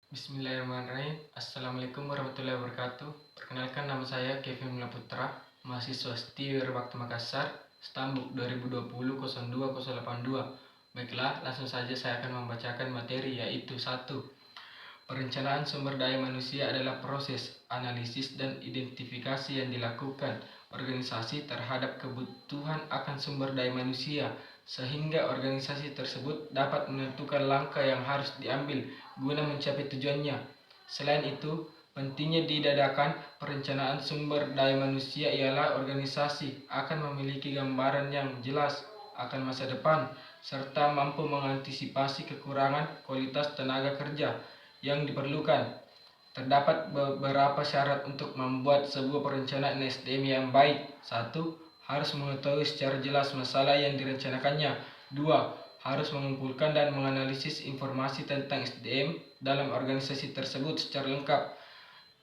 Bismillahirrahmanirrahim. Assalamualaikum warahmatullahi wabarakatuh. Perkenalkan, nama saya Kevin Mulaputra, mahasiswa setia Wirbakti Makassar, Stambuk 2020-02-082. Baiklah, langsung saja saya akan membacakan materi, yaitu 1. Perencanaan sumber daya manusia adalah proses, analisis, dan identifikasi yang dilakukan organisasi terhadap kebutuhan akan sumber daya manusia, sehingga organisasi tersebut dapat menentukan langkah yang harus diambil guna mencapai tujuannya. Selain itu, pentingnya didadakan perencanaan sumber daya manusia ialah organisasi akan memiliki gambaran yang jelas akan masa depan, serta mampu mengantisipasi kekurangan kualitas tenaga kerja yang diperlukan. Terdapat beberapa syarat untuk membuat sebuah perencanaan SDM yang baik. 1. Harus mengetahui secara jelas masalah yang direncanakannya. 2. Harus mengumpulkan dan menganalisis informasi tentang SDM dalam organisasi tersebut secara lengkap.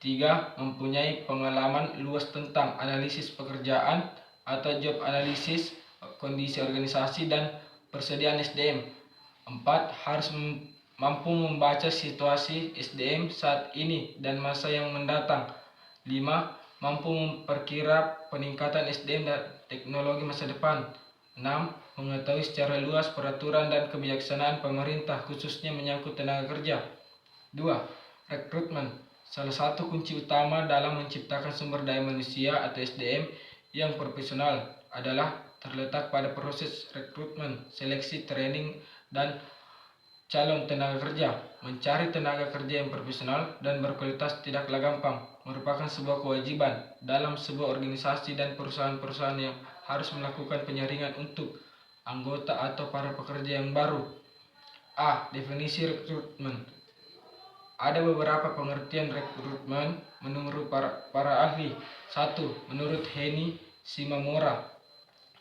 3. Mempunyai pengalaman luas tentang analisis pekerjaan atau job analisis, kondisi organisasi, dan persediaan SDM. 4. Harus mampu membaca situasi SDM saat ini dan masa yang mendatang. 5. Mampu memperkira peningkatan SDM dan teknologi masa depan. 6. Mengetahui secara luas peraturan dan kebijaksanaan pemerintah khususnya menyangkut tenaga kerja. 2. Rekrutmen. Salah satu kunci utama dalam menciptakan sumber daya manusia atau SDM yang profesional adalah terletak pada proses rekrutmen, seleksi, training, dan calon tenaga kerja. Mencari tenaga kerja yang profesional dan berkualitas tidaklah gampang, merupakan sebuah kewajiban dalam sebuah organisasi dan perusahaan-perusahaan yang harus melakukan penyaringan untuk anggota atau para pekerja yang baru. A. Definisi rekrutmen. Ada beberapa pengertian rekrutmen menurut para ahli. 1. Menurut Heni Shimamura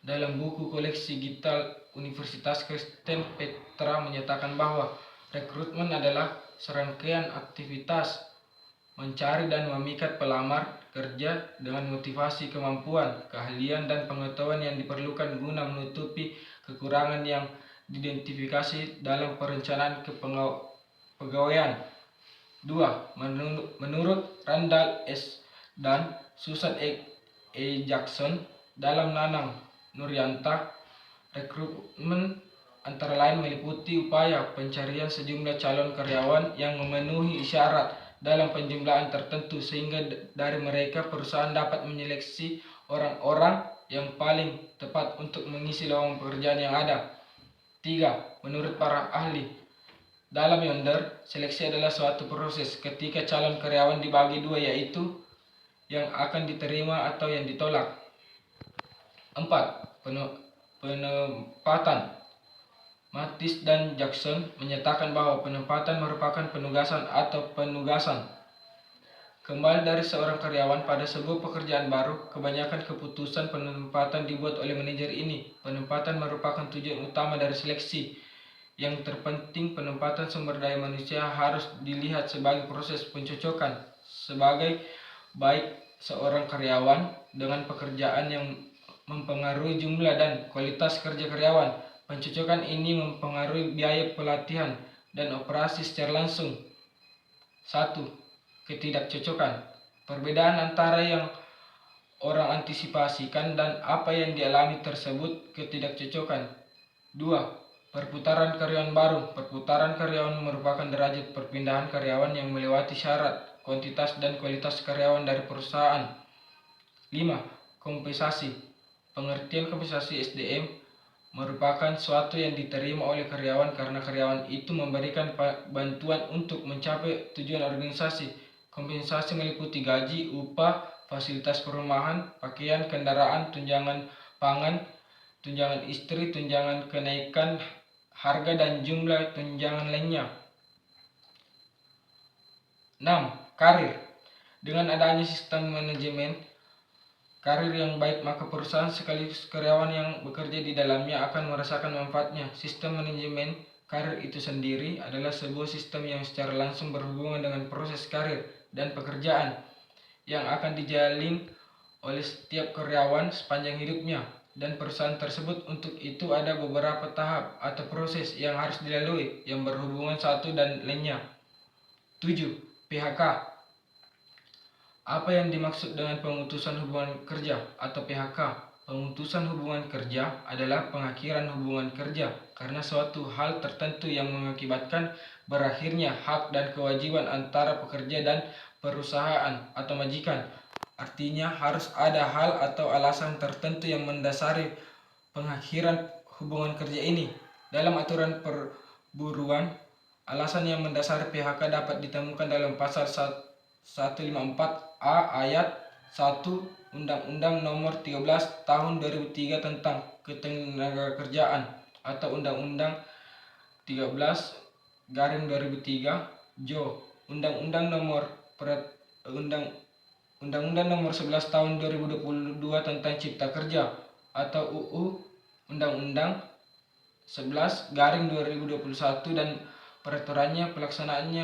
dalam buku koleksi digital Universitas Kristen Petra menyatakan bahwa rekrutmen adalah serangkaian aktivitas mencari dan memikat pelamar kerja dengan motivasi kemampuan, keahlian, dan pengetahuan yang diperlukan guna menutupi kekurangan yang diidentifikasi dalam perencanaan kepegawaian. 2. Menurut Randall S. dan Susan E. Jackson dalam Nanang Nuryanta, rekrutmen antara lain meliputi upaya pencarian sejumlah calon karyawan yang memenuhi syarat dalam penjumlahan tertentu sehingga dari mereka perusahaan dapat menyeleksi orang-orang yang paling tepat untuk mengisi lowongan pekerjaan yang ada. 3. Menurut para ahli dalam yonder, seleksi adalah suatu proses ketika calon karyawan dibagi dua, yaitu yang akan diterima atau yang ditolak. 4. Penempatan. Mattis dan Jackson menyatakan bahwa penempatan merupakan penugasan atau penugasan kembali dari seorang karyawan pada sebuah pekerjaan baru. Kebanyakan keputusan penempatan dibuat oleh manajer ini. Penempatan merupakan tujuan utama dari seleksi. Yang terpenting, penempatan sumber daya manusia harus dilihat sebagai proses pencocokan sebagai baik seorang karyawan dengan pekerjaan yang mempengaruhi jumlah dan kualitas kerja karyawan. Pencocokan ini mempengaruhi biaya pelatihan dan operasi secara langsung. 1. Ketidakcocokan. Perbedaan antara yang orang antisipasikan dan apa yang dialami tersebut ketidakcocokan. 2. Perputaran karyawan baru. Perputaran karyawan merupakan derajat perpindahan karyawan yang melewati syarat, kuantitas, dan kualitas karyawan dari perusahaan. 5. Kompensasi. Pengertian kompensasi SDM merupakan suatu yang diterima oleh karyawan karena karyawan itu memberikan bantuan untuk mencapai tujuan organisasi. Kompensasi meliputi gaji, upah, fasilitas perumahan, pakaian, kendaraan, tunjangan pangan, tunjangan istri, tunjangan kenaikan harga, dan jumlah tunjangan lainnya. 6. Karir. Dengan adanya sistem manajemen karir yang baik, maka perusahaan sekaligus karyawan yang bekerja di dalamnya akan merasakan manfaatnya. Sistem manajemen karir itu sendiri adalah sebuah sistem yang secara langsung berhubungan dengan proses karir dan pekerjaan yang akan dijalin oleh setiap karyawan sepanjang hidupnya dan perusahaan tersebut. Untuk itu ada beberapa tahap atau proses yang harus dilalui yang berhubungan satu dan lainnya. 7. PHK. Apa yang dimaksud dengan pemutusan hubungan kerja atau PHK? Pemutusan hubungan kerja adalah pengakhiran hubungan kerja karena suatu hal tertentu yang mengakibatkan berakhirnya hak dan kewajiban antara pekerja dan perusahaan atau majikan. Artinya harus ada hal atau alasan tertentu yang mendasari pengakhiran hubungan kerja ini. Dalam aturan perburuan, alasan yang mendasari PHK dapat ditemukan dalam pasal 154A ayat 1 Undang-Undang Nomor 13 Tahun 2003 tentang Ketenagakerjaan atau Undang-Undang 13/2003 JO, Undang-Undang Nomor 11 Tahun 2022 tentang Cipta Kerja atau UU Undang-Undang 11/2021 dan peraturannya pelaksanaannya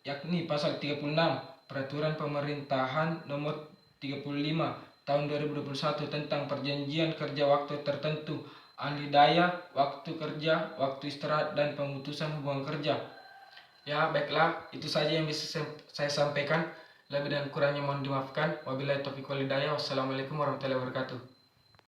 yakni pasal 36 Peraturan Pemerintahan Nomor 35 Tahun 2021 tentang Perjanjian Kerja Waktu Tertentu, Alih Daya, Waktu Kerja, Waktu Istirahat, dan Pemutusan Hubungan Kerja. Ya, baiklah, itu saja yang bisa saya sampaikan. Lebih dan kurangnya mohon dimaafkan. Wabillahi taufiq wal hidayah. Wassalamualaikum warahmatullahi wabarakatuh.